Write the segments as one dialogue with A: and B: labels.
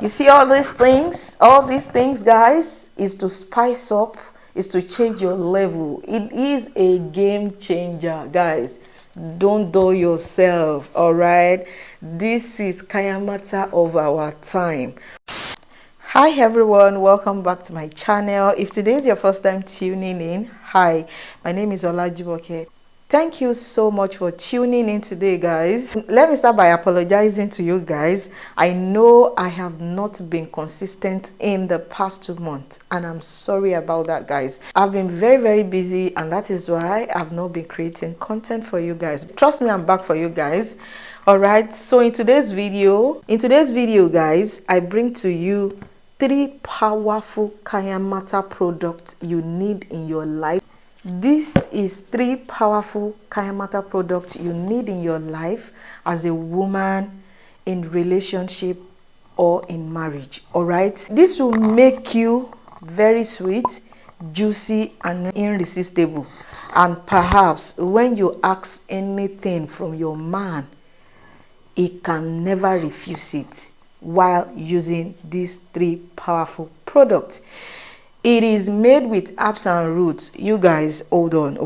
A: You see all these things, guys, is to spice up, is to change your level. It is a game changer, guys. Don't dull yourself, all right? This is Kayamata of our time. Hi everyone, welcome back to my channel. If today is your first time tuning in, hi, my name is Olajumoke. Thank you so much for tuning in today, guys. Let me start by apologizing to you guys. I know I have not been consistent in the past 2 months, and I'm sorry about that, guys. I've been very busy, and that is why I've not been creating content for you guys. Trust me, I'm back for you guys. All right, so in today's video, guys, I bring to you 3 powerful Kayamata products you need in your life. This is 3 powerful Kayamata products you need in your life as a woman, in relationship, or in marriage. All right, this will make you very sweet, juicy, and irresistible. And perhaps when you ask anything from your man, he can never refuse it while using these 3 powerful products. It is made with herbs and roots. You guys, hold on.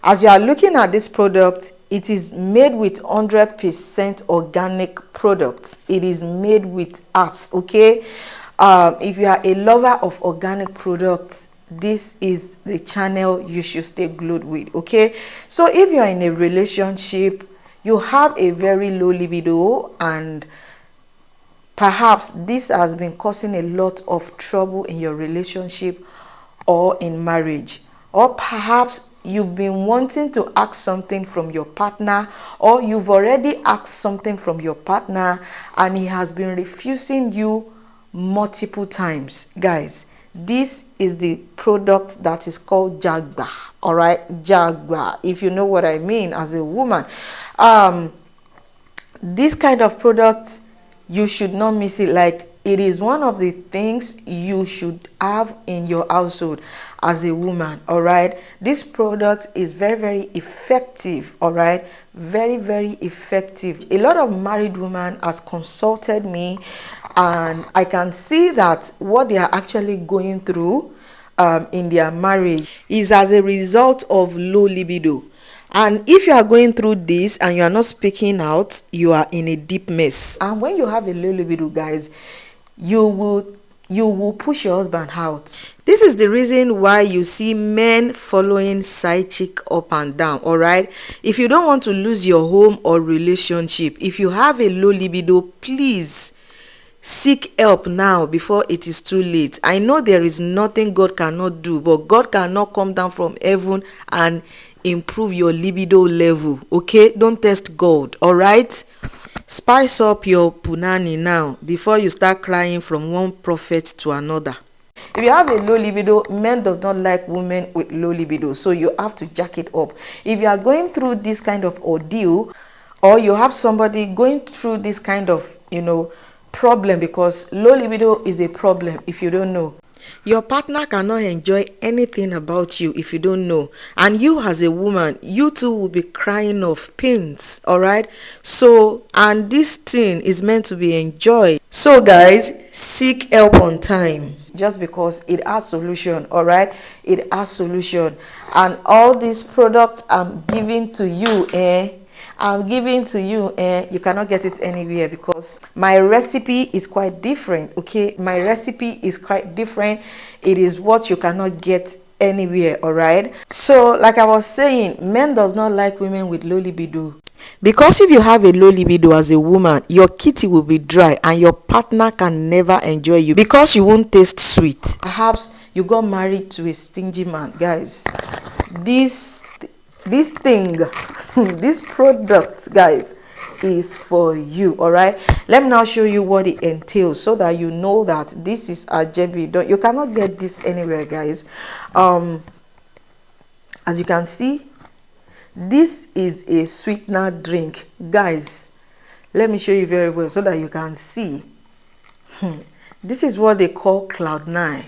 A: As you are looking at this product, it is made with 100% organic products. It is made with herbs, okay? If you are a lover of organic products, this is the channel you should stay glued with, okay? So if you are in a relationship, you have a very low libido, and perhaps this has been causing a lot of trouble in your relationship or in marriage. Or perhaps you've been wanting to ask something from your partner, or you've already asked something from your partner and he has been refusing you multiple times. Guys, this is the product that is called Jagba. All right, Jagba, if you know what I mean as a woman. This kind of product, you should not miss it. Like, it is one of the things you should have in your household as a woman. All right, this product is very effective. All right, very effective. A lot of married women has consulted me, and I can see that what they are actually going through in their marriage is as a result of low libido. And if you are going through this and you are not speaking out, you are in a deep mess. And when you have a low libido, guys, you will push your husband out. This is the reason why you see men following side chick up and down. All right, if you don't want to lose your home or relationship, if you have a low libido, please seek help now before it is too late. I know there is nothing God cannot do, but God cannot come down from heaven and improve your libido level. Okay, don't test God. All right, spice up your punani now before you start crying from one prophet to another. If you have a low libido, men does not like women with low libido, so you have to jack it up. If you are going through this kind of ordeal, or you have somebody going through this kind of problem, because low libido is a problem. If you don't know, your partner cannot enjoy anything about you if you don't know, and you as a woman, you too will be crying of pains. All right, so, and this thing is meant to be enjoyed. So guys, seek help on time, just because it has solution. All right, it has solution. And all these products I'm giving to you, you cannot get it anywhere, because my recipe is quite different. Okay, my recipe is quite different. It is what you cannot get anywhere. All right, so like I was saying, men does not like women with low libido, because if you have a low libido as a woman, your kitty will be dry and your partner can never enjoy you because you won't taste sweet. Perhaps you got married to a stingy man. Guys, this thing this product, guys, is for you. All right, let me now show you what it entails, so that you know that this is ajebi. You cannot get this anywhere, guys. As you can see, this is a sweetener drink. Guys, let me show you very well so that you can see. This is what they call cloud9.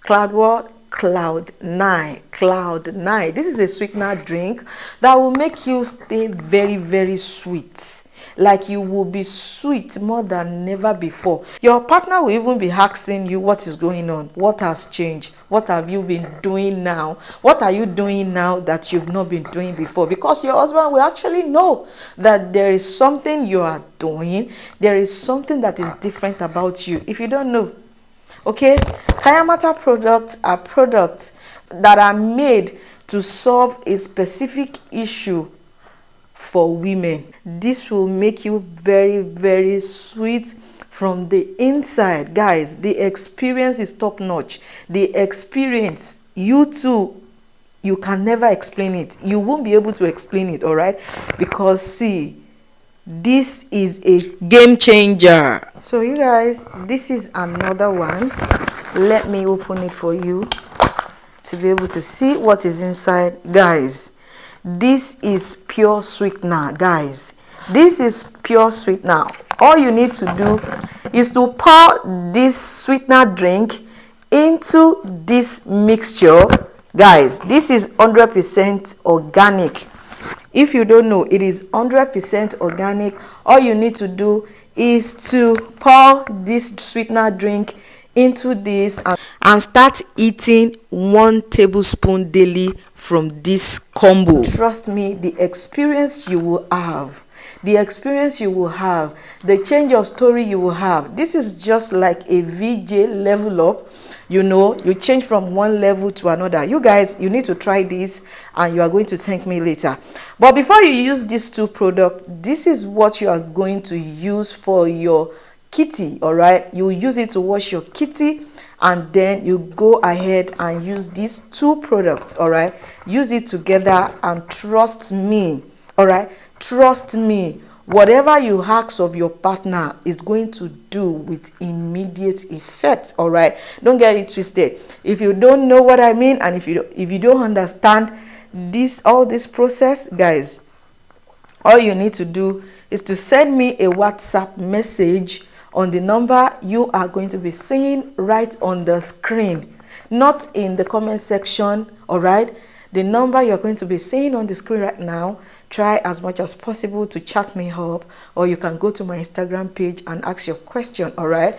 A: Cloud what? Cloud9. This is a sweetener drink that will make you stay very sweet, like you will be sweet more than never before. Your partner will even be asking you what is going on, what has changed, what have you been doing now, what are you doing now that you've not been doing before, because your husband will actually know that there is something you are doing, there is something that is different about you if you don't know. Okay, Kayamata products are products that are made to solve a specific issue for women. This will make you very, very sweet from the inside. Guys, the experience is top notch. The experience, you too, you can never explain it. You won't be able to explain it, all right? Because see, this is a game changer. So you guys, this is another one. Let me open it for you to be able to see what is inside. Guys, this is pure sweetener. Guys, this is pure sweetener. All you need to do is to pour this sweetener drink into this mixture. Guys, this is 100% organic. If you don't know, it is 100% organic. All you need to do is to pour this sweetener drink into this and start eating 1 tablespoon daily from this combo. Trust me, the experience you will have, the experience you will have, the change of story you will have. This is just like a VJ level up. You know, you change from one level to another. You guys, you need to try this and you are going to thank me later. But before you use these two products, this is what you are going to use for your kitty. All right, you use it to wash your kitty, and then you go ahead and use these two products. All right, use it together and trust me. All right, trust me, whatever you ask of your partner is going to do with immediate effect. All right, don't get it twisted. If you don't know what I mean, and if you don't understand all this process, guys, all you need to do is to send me a WhatsApp message on the number you are going to be seeing right on the screen, not in the comment section. All right, the number you're going to be seeing on the screen right now. Try as much as possible to chat me up, or you can go to my Instagram page and ask your question. All right,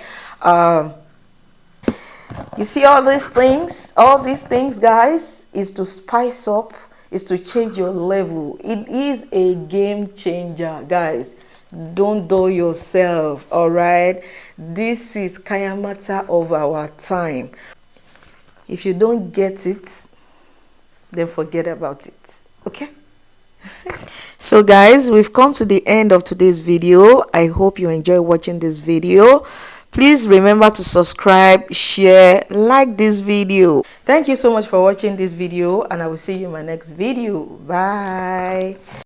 A: you see all these things, guys, is to spice up, is to change your level. It is a game changer, guys. Don't dull yourself. All right, this is Kayamata of our time. If you don't get it, then forget about it. Okay. So guys, we've come to the end of today's video. I hope you enjoy watching this video. Please remember to subscribe, share, like this video. Thank you so much for watching this video, and I will see you in my next video. Bye.